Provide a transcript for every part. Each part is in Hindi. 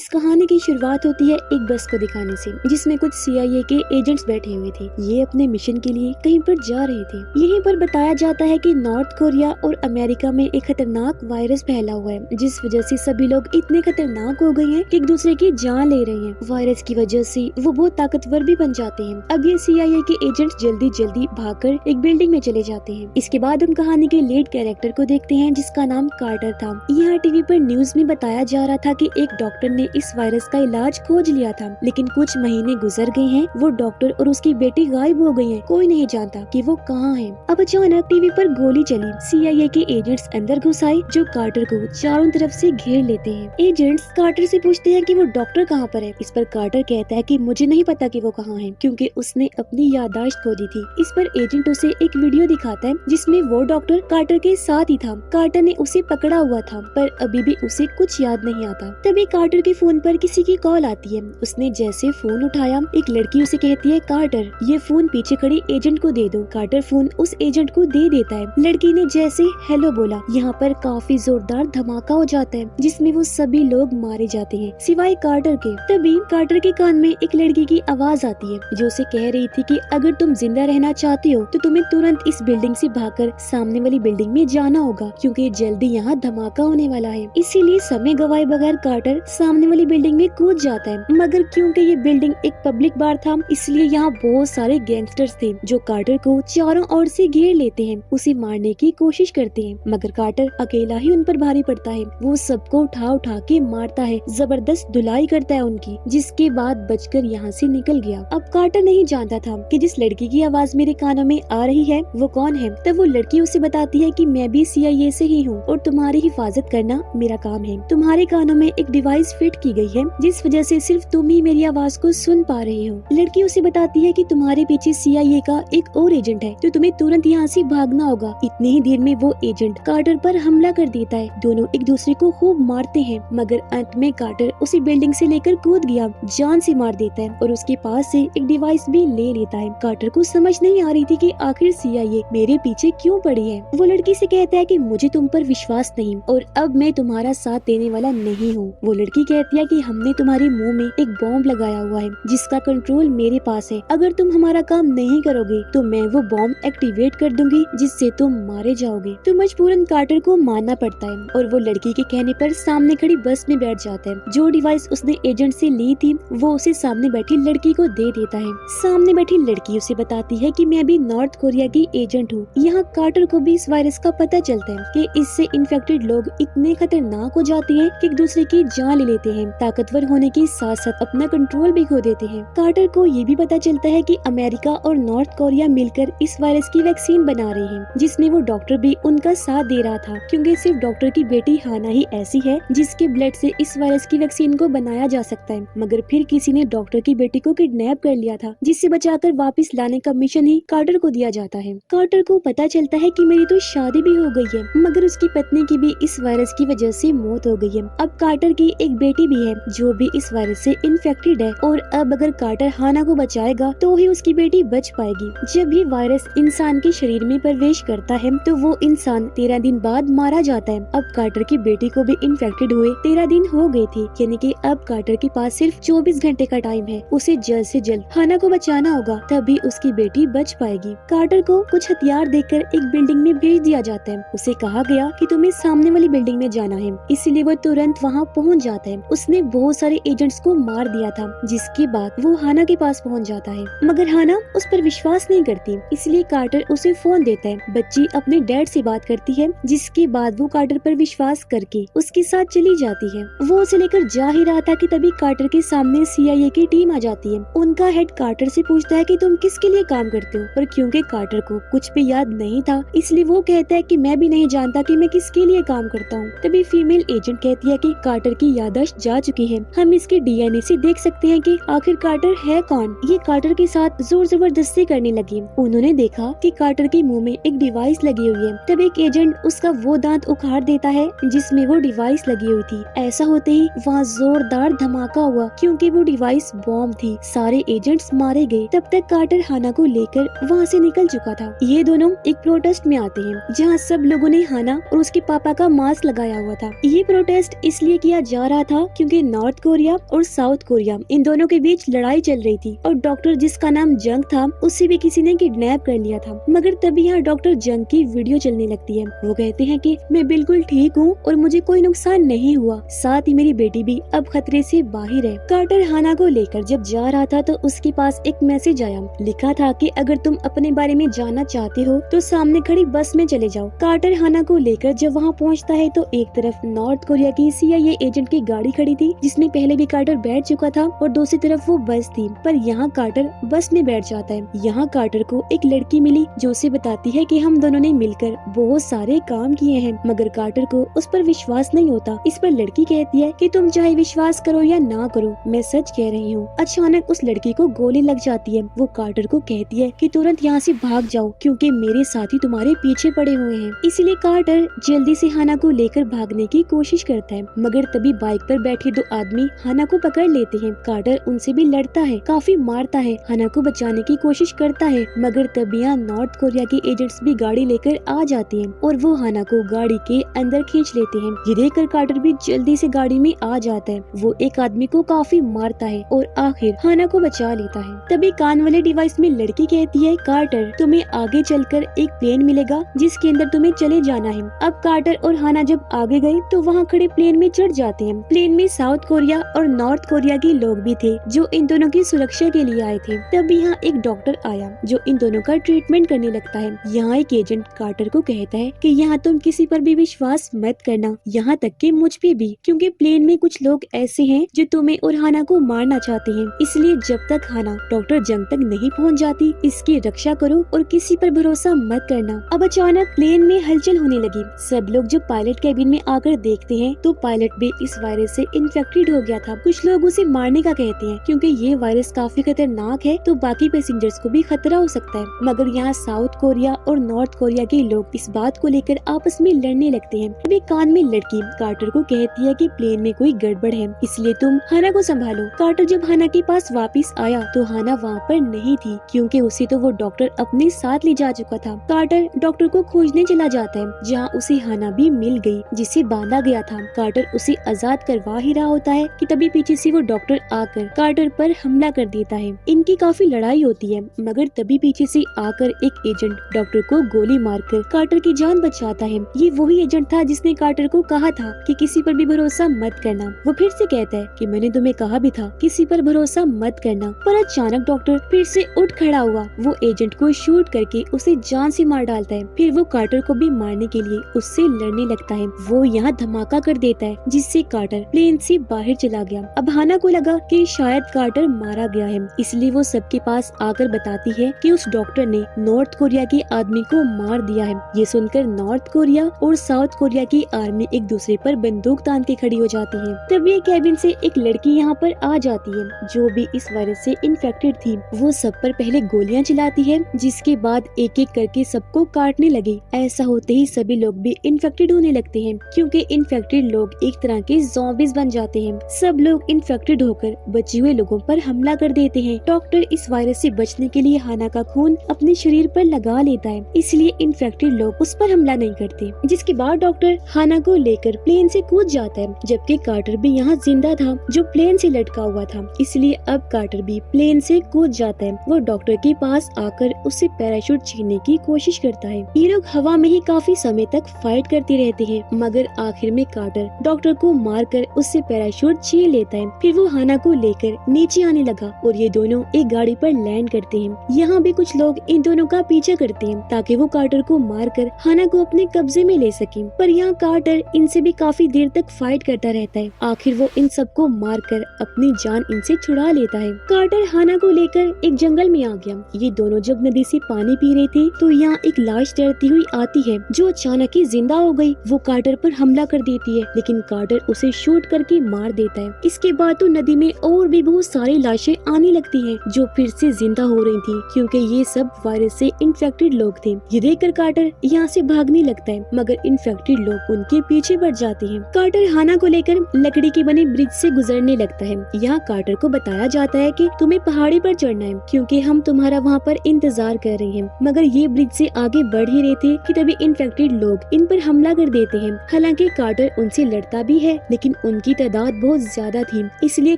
इस कहानी की शुरुआत होती है एक बस को दिखाने से, जिसमें कुछ CIA के एजेंट्स बैठे हुए थे। ये अपने मिशन के लिए कहीं पर जा रहे थे। यहीं पर बताया जाता है कि नॉर्थ कोरिया और अमेरिका में एक खतरनाक वायरस फैला हुआ है, जिस वजह से सभी लोग इतने खतरनाक हो गए हैं कि एक दूसरे की जान ले रहे हैं। वायरस की वजह से वो बहुत ताकतवर भी बन जाते हैं। अब ये CIA के एजेंट्स जल्दी जल्दी भागकर एक बिल्डिंग में चले जाते हैं। इसके बाद हम कहानी के लीड कैरेक्टर को देखते हैं, जिसका नाम कार्टर था। यहाँ टीवी पर न्यूज में बताया जा रहा था कि एक डॉक्टर ने इस वायरस का इलाज खोज लिया था, लेकिन कुछ महीने गुजर गए हैं, वो डॉक्टर और उसकी बेटी गायब हो गई हैं। कोई नहीं जानता कि वो कहाँ हैं। अब अचानक टीवी पर गोली चली। CIA के एजेंट्स अंदर घुस आए, जो कार्टर को चारों तरफ से घेर लेते हैं। एजेंट्स कार्टर से पूछते हैं कि वो डॉक्टर कहाँ पर है। इस पर कार्टर कहता है कि मुझे नहीं पता कि वो कहाँ है, क्योंकि उसने अपनी याददाश्त खो दी थी। इस पर एजेंट उसे एक वीडियो दिखाता है, जिसमें वो डॉक्टर कार्टर के साथ ही था। कार्टर ने उसे पकड़ा हुआ था, पर अभी भी उसे कुछ याद नहीं आता। तभी कार्टर के फोन पर किसी की कॉल आती है। उसने जैसे फोन उठाया, एक लड़की उसे कहती है, कार्टर ये फोन पीछे खड़ी एजेंट को दे दो। कार्टर फोन उस एजेंट को दे देता है। लड़की ने जैसे हेलो बोला, यहाँ पर काफी जोरदार धमाका हो जाता है, जिसमें वो सभी लोग मारे जाते हैं सिवाय कार्टर के। तभी कार्टर के कान में एक लड़की की आवाज आती है, जो उसे कह रही थी कि अगर तुम जिंदा रहना चाहते हो तो तुम्हें तुरंत इस बिल्डिंग से भागकर सामने वाली बिल्डिंग में जाना होगा, क्योंकि जल्दी यहाँ धमाका होने वाला है। इसीलिए समय गवाए बगैर कार्टर सामने वाली बिल्डिंग में कूद जाता है। मगर क्योंकि ये बिल्डिंग एक पब्लिक बार था, इसलिए यहाँ बहुत सारे गैंगस्टर्स थे, जो कार्टर को चारों ओर से घेर लेते हैं, उसे मारने की कोशिश करते हैं। मगर कार्टर अकेला ही उन पर भारी पड़ता है। वो सबको उठा उठा के मारता है, जबरदस्त धुलाई करता है उनकी, जिसके बाद बचकर यहाँ से निकल गया। अब कार्टर नहीं जानता था कि जिस लड़की की आवाज मेरे कानों में आ रही है वो कौन है। तब वो लड़की उसे बताती है कि मैं भी CIA से ही हूँ और तुम्हारी हिफाजत करना मेरा काम है। तुम्हारे कानों में एक डिवाइस फिट की गई है, जिस वजह से सिर्फ तुम ही मेरी आवाज को सुन पा रहे हो। लड़की उसे बताती है कि तुम्हारे पीछे CIA का एक और एजेंट है, तो तुम्हें तुरंत यहाँ से भागना होगा। इतने ही देर में वो एजेंट कार्टर पर हमला कर देता है। दोनों एक दूसरे को खूब मारते हैं, मगर अंत में कार्टर उसी बिल्डिंग से लेकर कूद गया, जान से मार देता है और उसके पास से एक डिवाइस भी ले लेता है। कार्टर को समझ नहीं आ रही थी कि आखिर CIA मेरे पीछे क्यों पड़ी है। वो लड़की से कहता है कि मुझे तुम पर विश्वास नहीं और अब मैं तुम्हारा साथ देने वाला नहीं हूँ। वो लड़की कहती है कि हमने तुम्हारे मुंह में एक बॉम्ब लगाया हुआ है, जिसका कंट्रोल मेरे पास है। अगर तुम हमारा काम नहीं करोगे तो मैं वो बॉम्ब एक्टिवेट कर दूंगी, जिससे तुम मारे जाओगे। तो मजबूरन कार्टर को मानना पड़ता है और वो लड़की के कहने पर सामने खड़ी बस में बैठ जाता है। जो डिवाइस उसने एजेंट से ली थी वो उसे सामने बैठी लड़की को दे देता है। सामने बैठी लड़की उसे बताती है कि मैं भी नॉर्थ कोरिया की एजेंट हूँ। यहाँ कार्टर को भी इस वायरस का पता चलता है कि इससे इन्फेक्टेड लोग इतने खतरनाक हो जाते हैं कि एक दूसरे की जान ले लेते हैं। ताकतवर होने के साथ साथ अपना कंट्रोल भी खो देते हैं। कार्टर को ये भी पता चलता है कि अमेरिका और नॉर्थ कोरिया मिलकर इस वायरस की वैक्सीन बना रहे हैं, जिसमें वो डॉक्टर भी उनका साथ दे रहा था, क्योंकि सिर्फ डॉक्टर की बेटी हाना ही ऐसी है जिसके ब्लड से इस वायरस की वैक्सीन को बनाया जा सकता है। मगर फिर किसी ने डॉक्टर की बेटी को किडनैप कर लिया था, जिससे बचाकर वापस लाने का मिशन ही कार्टर को दिया जाता है। कार्टर को पता चलता है कि मेरी तो शादी भी हो गई है, मगर उसकी पत्नी की भी इस वायरस की वजह से मौत हो गई है। अब कार्टर की एक बेटी भी है, जो भी इस वायरस से इन्फेक्टेड है, और अब अगर कार्टर हाना को बचाएगा तो ही उसकी बेटी बच पाएगी। जब भी वायरस इंसान के शरीर में प्रवेश करता है तो वो इंसान 13 दिन बाद मारा जाता है। अब कार्टर की बेटी को भी इन्फेक्टेड हुए 13 दिन हो गए थे, यानी कि अब कार्टर के पास सिर्फ 24 घंटे का टाइम है। उसे जल्द से जल्द हाना को बचाना होगा, तभी उसकी बेटी बच पाएगी। कार्टर को कुछ हथियार देकर एक बिल्डिंग में भेज दिया जाता है। उसे कहा गया कि तुम्हें सामने वाली बिल्डिंग में जाना है, इसलिए वो तुरंत वहाँ पहुँच जाता है। उसने बहुत सारे एजेंट्स को मार दिया था, जिसके बाद वो हाना के पास पहुँच जाता है, मगर हाना उस पर विश्वास नहीं करती, इसलिए कार्टर उसे फोन देता है। बच्ची अपने डैड से बात करती है, जिसके बाद वो कार्टर पर विश्वास करके उसके साथ चली जाती है। वो उसे लेकर जा ही रहा था कि तभी कार्टर के सामने CIA की टीम आ जाती है। उनका हेड कार्टर से पूछता है कि तुम किसके लिए काम करते हो, और क्योंकि कार्टर को कुछ भी याद नहीं था, इसलिए वो कहता है कि मैं भी नहीं जानता कि मैं किसके लिए काम करता हूँ। तभी फीमेल एजेंट कहती है कि कार्टर की याददाश्त जा चुकी है, हम इसके DNA से देख सकते हैं कि आखिर कार्टर है कौन। ये कार्टर के साथ जोर जबरदस्ती करने लगी। उन्होंने देखा कि कार्टर के मुंह में एक डिवाइस लगी हुई है। तब एक एजेंट उसका वो दांत उखाड़ देता है जिसमें वो डिवाइस लगी हुई थी। ऐसा होते ही वहाँ जोरदार धमाका हुआ, क्योंकि वो डिवाइस बॉम्ब थी। सारे एजेंट्स मारे गए। तब तक कार्टर हाना को लेकर वहाँ से निकल चुका था। ये दोनों एक प्रोटेस्ट में आते हैं, जहाँ सब लोगों ने हाना और उसके पापा का मास्क लगाया हुआ था। ये प्रोटेस्ट इसलिए किया जा रहा था क्योंकि नॉर्थ कोरिया और साउथ कोरिया इन दोनों के बीच लड़ाई चल रही थी और डॉक्टर जिसका नाम जंग था उसे भी किसी ने किडनैप कर लिया था। मगर तभी यहाँ डॉक्टर जंग की वीडियो चलने लगती है। वो कहते हैं कि मैं बिल्कुल ठीक हूँ और मुझे कोई नुकसान नहीं हुआ, साथ ही मेरी बेटी भी अब खतरे से बाहर है। कार्टर हाना को लेकर जब जा रहा था तो उसके पास एक मैसेज आया। लिखा था कि अगर तुम अपने बारे में जानना चाहते हो तो सामने खड़ी बस में चले जाओ। कार्टर हाना को लेकर जब वहाँ पहुँचता है तो एक तरफ नॉर्थ कोरिया की CIA एजेंट की गाड़ी खड़ी थी जिसमें पहले भी कार्टर बैठ चुका था और दूसरी तरफ वो बस थी। पर यहाँ कार्टर बस में बैठ जाता है। यहाँ कार्टर को एक लड़की मिली जो उसे बताती है कि हम दोनों ने मिलकर बहुत सारे काम किए हैं, मगर कार्टर को उस पर विश्वास नहीं होता। इस पर लड़की कहती है कि तुम चाहे विश्वास करो या ना करो, मैं सच कह रही हूँ। अचानक उस लड़की को गोली लग जाती है। वो कार्टर को कहती है कि तुरंत यहाँ से भाग जाओ क्योंकि मेरे साथी तुम्हारे पीछे पड़े हुए हैं। इसलिए कार्टर जल्दी से हाना को लेकर भागने की कोशिश करता है, मगर तभी बाइक पर बैठे दो आदमी हाना को पकड़ लेते हैं। कार्टर उनसे भी लड़ता है, काफी मारता है, हाना को बचाने की कोशिश करता है, मगर तभी यहाँ नॉर्थ कोरिया के एजेंट्स भी गाड़ी लेकर आ जाते हैं और वो हाना को गाड़ी के अंदर खींच लेते हैं। ये देखकर कार्टर भी जल्दी से गाड़ी में आ जाता है। वो एक आदमी को काफी मारता है और आखिर हाना को बचा लेता है। तभी कान वाले डिवाइस में लड़की कहती है, कार्टर तुम्हें आगे चलकर एक प्लेन मिलेगा जिसके अंदर तुम्हें चले जाना है। अब कार्टर और हाना जब आगे गए तो वहाँ खड़े प्लेन में चढ़ जाते हैं। प्लेन में साउथ कोरिया और नॉर्थ कोरिया के लोग भी थे जो इन दोनों की सुरक्षा के लिए आए थे। तब यहाँ एक डॉक्टर आया जो इन दोनों का ट्रीटमेंट करने लगता है। यहाँ एक एजेंट कार्टर को कहता है कि यहाँ तुम किसी पर भी विश्वास मत करना, यहाँ तक कि मुझ पे भी, क्योंकि प्लेन में कुछ लोग ऐसे हैं जो तुम्हें और हाना को मारना चाहते हैं। इसलिए जब तक हाना डॉक्टर जंग तक नहीं पहुँच जाती इसकी रक्षा करो और किसी पर भरोसा मत करना। अब अचानक प्लेन में हलचल होने लगी। सब लोग जब पायलट कैबिन में आकर देखते हैं तो पायलट भी इस वायरस से इन्फेक्टेड हो गया था। कुछ लोग उसे मारने का कहते हैं क्योंकि ये वायरस काफी खतरनाक है तो बाकी पैसेंजर्स को भी खतरा हो सकता है। मगर यहाँ साउथ कोरिया और नॉर्थ कोरिया के लोग इस बात को लेकर आपस में लड़ने लगते हैं। तभी कान में लड़की कार्टर को कहती है कि प्लेन में कोई गड़बड़ है, इसलिए तुम हाना को संभालो। कार्टर जब हाना के पास वापस आया तो हाना वहाँ पर नहीं थी क्योंकि उसे तो वो डॉक्टर अपने साथ ले जा चुका था। कार्टर डॉक्टर को खोजने चला जाता है जहाँ उसे हाना भी मिल गई जिसे बांधा गया था। कार्टर उसे आजाद करवा ही रहा होता है कि तभी पीछे से वो डॉक्टर आकर कार्टर पर हमला कर देता है। इनकी काफी लड़ाई होती है, मगर तभी पीछे से आकर एक एजेंट डॉक्टर को गोली मारकर कार्टर की जान बचाता है। ये वही एजेंट था जिसने कार्टर को कहा था कि किसी पर भी भरोसा मत करना। वो फिर से कहता है कि मैंने तुम्हें कहा भी था किसी पर भरोसा मत करना। पर अचानक डॉक्टर फिर से उठ खड़ा हुआ। वो एजेंट को शूट करके उसे जान से मार डालता है। फिर वो कार्टर को भी मारने के लिए उससे लड़ने लगता है। वो यहाँ धमाका कर देता है जिससे कार्टर प्लेन से बाहर चला गया। अब हाना को लगा कि शायद कार्टर मारा गया है, इसलिए वो सबके पास आकर बताती है कि उस डॉक्टर ने नॉर्थ कोरिया के आदमी को मार दिया है। ये सुनकर नॉर्थ कोरिया और साउथ कोरिया की आर्मी एक दूसरे पर बंदूक तान के खड़ी हो जाती है। तभी कैबिन से एक लड़की यहाँ पर आ जाती है जो भी इस वायरस से इन्फेक्टेड थी। वो सब पर पहले गोलियां चलाती है जिसके बाद एक एक करके सबको काटने लगी। ऐसा होते ही सभी लोग भी इन्फेक्टेड होने लगते हैं क्योंकि इन्फेक्टेड लोग एक तरह के ज़ॉम्बीज बन जाते हैं। सब लोग इन्फेक्टेड होकर बचे हुए लोगों पर हमला कर देते हैं। डॉक्टर इस वायरस से बचने के लिए हाना का खून अपने शरीर पर लगा लेता है, इसलिए इन्फेक्टेड लोग उस पर हमला नहीं करते। जिसके बाद डॉक्टर हाना को लेकर प्लेन से कूद जाता है, जबकि कार्टर भी यहाँ जिंदा था जो प्लेन से लटका हुआ था, इसलिए अब कार्टर भी प्लेन से कूद जाता है। वो डॉक्टर के पास आकर उससे पैराशूट छीनने की कोशिश करता है। ये लोग हवा में ही काफी समय तक फाइट करते रहते हैं, मगर आखिर में कार्टर डॉक्टर को मारकर उससे पैराशूट छीन लेता है। फिर वो हाना को लेकर नीचे आने लगा और ये दोनों एक गाड़ी पर लैंड करते हैं। यहाँ भी कुछ लोग इन दोनों का पीछा करते हैं ताकि वो कार्टर को मारकर हाना को अपने कब्जे में ले सके। पर यहाँ कार्टर इनसे भी काफी देर तक फाइट करता रहता है। आखिर वो इन सबको मारकर अपनी जान इनसे छुड़ा लेता है। कार्टर हाना को लेकर एक जंगल में आ गया। ये दोनों जब नदी से पानी पी रहे थे तो यहाँ एक लाश तैरती हुई आती है जो अचानक ही जिंदा हो गई। वो कार्टर पर हमला कर देती है, लेकिन कार्टर उसे शूट करके मार देता है। इसके बाद तो नदी में और भी बहुत सारी लाशें आने लगती हैं जो फिर से जिंदा हो रही थी क्योंकि ये सब वायरस से इन्फेक्टेड लोग थे। ये देखकर कार्टर यहाँ से भागने लगता है, मगर इन्फेक्टेड लोग उनके पीछे बढ़ जाते हैं। कार्टर हाना को लेकर लकड़ी के बने ब्रिज से गुजरने लगता है। यहाँ कार्टर को बताया जाता है कि तुम्हें पहाड़ी पर चढ़ना है क्योंकि हम तुम्हारा वहाँ पर इंतजार कर रहे हैं। मगर ये ब्रिज से आगे बढ़ ही रहे थे कि तभी इन्फेक्टेड लोग इन पर हमला कर देते हैं। हालांकि कार्टर उनसे लड़ता भी है, लेकिन उनकी तादाद बहुत ज्यादा थी, इसलिए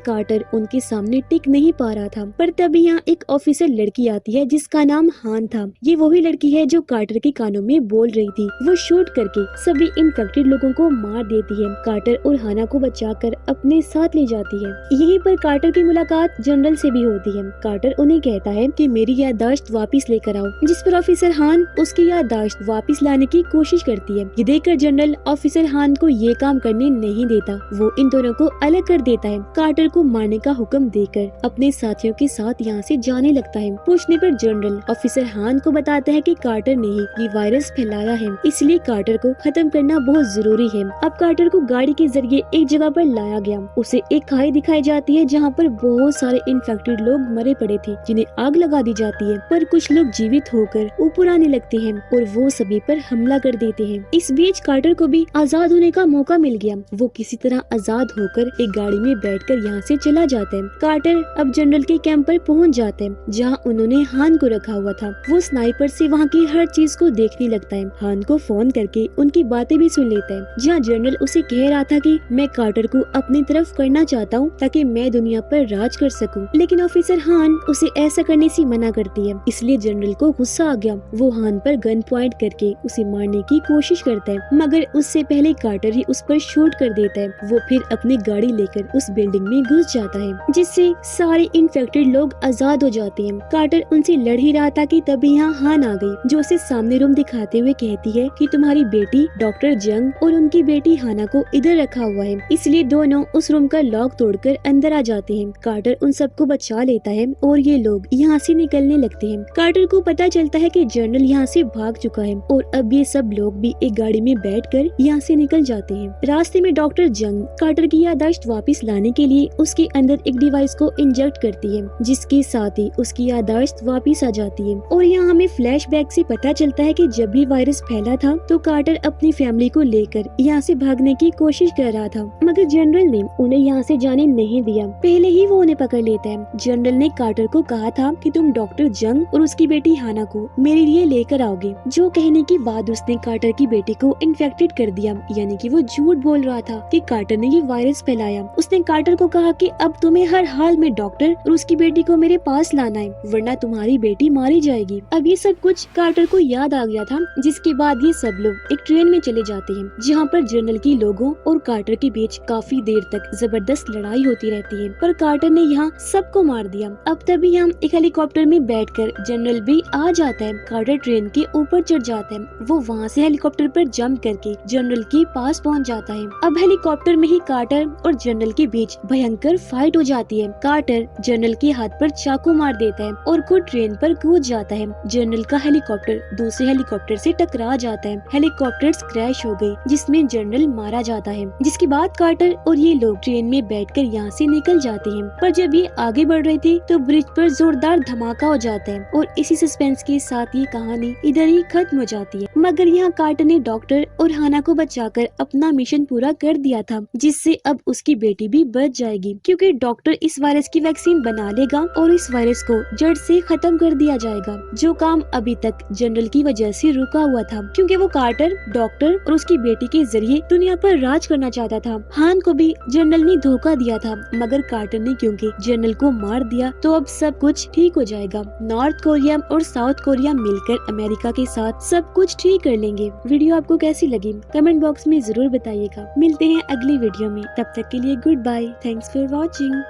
कार्टर उनके सामने टिक नहीं पा रहा था। पर तभी यहाँ एक ऑफिसर लड़की आती है जिसका नाम हान था। ये वही लड़की है जो कार्टर के कानों में बोल रही थी। वो शूट करके सभी इन्फेक्टेड लोगों को मार देती है। कार्टर और हाना को बचाकर अपने साथ ले जाती है। यहीं पर कार्टर की मुलाकात जनरल से भी होती है। कार्टर उन्हें कहता है कि मेरी याददाश्त वापस लेकर आओ, जिस पर ऑफिसर हान उसकी याददाश्त वापस लाने की कोशिश करती है। ये देखकर जनरल ऑफिसर हान को ये काम करने नहीं देता। वो इन दोनों को अलग कर देता है। कार्टर को मारने का हुक्म देकर अपने साथियों के साथ यहाँ से जाने लगता है। पूछने पर जनरल ऑफिसर हान को बताता है कि कार्टर ने ही ये वायरस फैलाया है, इसलिए कार्टर को खत्म करना बहुत जरूरी है। अब कार्टर को गाड़ी के जरिए एक जगह पर लाया गया। उसे एक खाई दिखाई जाती है जहाँ पर बहुत सारे इन्फेक्टेड लोग मरे पड़े थे, जिन्हें आग लगा दी जाती है। पर कुछ लोग जीवित होकर ऊपर आने लगते हैं और वो सभी पर हमला कर देते हैं। इस बीच कार्टर को भी आजाद होने का मौका मिल गया। वो किसी तरह आजाद होकर एक गाड़ी में बैठकर यहाँ से चला जाता है। कार्टर अब जनरल के कैंप पर पहुँच जाते हैं, जहाँ उन्होंने हान को रखा हुआ था। वो स्नाइपर से वहाँ की हर चीज को देखने लगता है। हान को फोन करके उनकी बातें भी सुन लेता है, जहाँ जनरल उसे कह रहा था कि मैं कार्टर को अपनी तरफ करना चाहता हूँ ताकि मैं दुनिया पर राज कर सकूं। लेकिन ऑफिसर हान उसे ऐसा करने से मना करती है, इसलिए जनरल को गुस्सा आ गया। वो हान पर गन पॉइंट करके उसे मारने की कोशिश करता है, मगर उससे पहले कार्टर ही उस पर शूट कर देता है। वो फिर अपनी गाड़ी लेकर उस बिल्डिंग में घुस जाता है, जिससे सारे इन्फेक्टेड लोग आजाद हो जाते हैं। कार्टर उनसे लड़ ही रहा था कि तभी यहाँ हान आ गई, जो उसे सामने रूम दिखाते हुए कहती है कि तुम्हारी बेटी डॉक्टर जंग और उनकी बेटी हाना को इधर रखा हुआ है। इसलिए दोनों उस रूम का लॉक तोड़कर अंदर आ जाते हैं। कार्टर उन सबको बचा लेता है और ये लोग यहाँ से निकलने लगते हैं। कार्टर को पता चलता है कि जनरल यहाँ से भाग चुका है और अब ये सब लोग भी एक गाड़ी में बैठकर यहाँ से निकल जाते हैं। रास्ते में डॉक्टर जंग कार्टर की याददाश्त वापस लाने के लिए उसके अंदर एक डिवाइस को इंजेक्ट करती है, जिसके साथ ही उसकी याददाश्त वापस आ जाती है। और यहाँ हमें फ्लैशबैक से पता चलता है कि जब भी वायरस फैला था तो कार्टर अपनी फैमिली को लेकर यहाँ से भागने की कोशिश कर रहा था, मगर जनरल ने उन्हें यहाँ से जाने नहीं दिया। पहले ही वो उन्हें पकड़ लेता है। जनरल ने कार्टर को कहा था कि तुम डॉक्टर जंग और उसकी बेटी हाना को मेरे लिए लेकर आओगे, जो कहने के बाद उसने कार्टर की बेटी को इन्फेक्टेड कर दिया, यानी कि वो झूठ बोल रहा था कि कार्टर ने ये वायरस फैलाया। उसने कार्टर को कहा कि अब तुम्हें हर हाल में डॉक्टर और उसकी बेटी को मेरे पास लाना है, वरना तुम्हारी बेटी मारी जाएगी। अब ये सब कुछ कार्टर को याद आ गया था, जिसके बाद ये सब लोग एक ट्रेन में चले जाते हैं, जहाँ पर जनरल की लोगों और कार्टर के बीच काफी देर तक जबरदस्त लड़ाई होती रहती है, पर कार्टर ने यहाँ सबको मार दिया। अब तभी हम एक हेलीकॉप्टर में बैठकर जनरल भी आ जाता है। कार्टर ट्रेन के ऊपर चढ़ जाता है। वो वहाँ से हेलीकॉप्टर पर जंप करके जनरल के पास पहुँच जाता है। अब हेलीकॉप्टर में ही कार्टर और जनरल के बीच भयंकर फाइट हो जाती है। कार्टर जनरल के हाथ पर चाकू मार देता है और खुद ट्रेन पर कूद जाता है। जनरल का हेलीकॉप्टर दूसरे हेलीकॉप्टर से टकरा जाता है। हेलीकॉप्टर क्रैश हो गई, जिसमें जनरल मारा जाता है। जिसके बाद कार्टर और ये लोग ट्रेन में बैठकर यहाँ से निकल जाते हैं। पर जब ये आगे बढ़ रहे थे तो ब्रिज पर जोरदार धमाका हो जाता है और इसी सस्पेंस के साथ ये कहानी इधर ही खत्म हो जाती है। मगर यहाँ कार्टर ने डॉक्टर और हाना को बचाकर अपना मिशन पूरा कर दिया था, जिससे अब उसकी बेटी भी बच जाएगी, क्योंकि डॉक्टर इस वायरस की वैक्सीन बना लेगा और इस वायरस को जड़ से खत्म कर दिया जाएगा, जो काम अभी तक जनरल की वजह से रुका हुआ था, क्योंकि वो कार्टर, डॉक्टर और उसकी बेटी के जरिए दुनिया पर राज करना चाहता था। हान को भी जनरल ने धोखा दिया था, मगर कार्टर ने क्योंकि जनरल को मार दिया तो अब सब कुछ ठीक हो जाएगा। नॉर्थ कोरिया और साउथ कोरिया मिलकर अमेरिका के साथ सब कुछ ठीक कर लेंगे। वीडियो आपको कैसी लगी कमेंट बॉक्स में जरूर बताइएगा। मिलते हैं अगली वीडियो में, तब तक के लिए goodbye. Thanks for watching.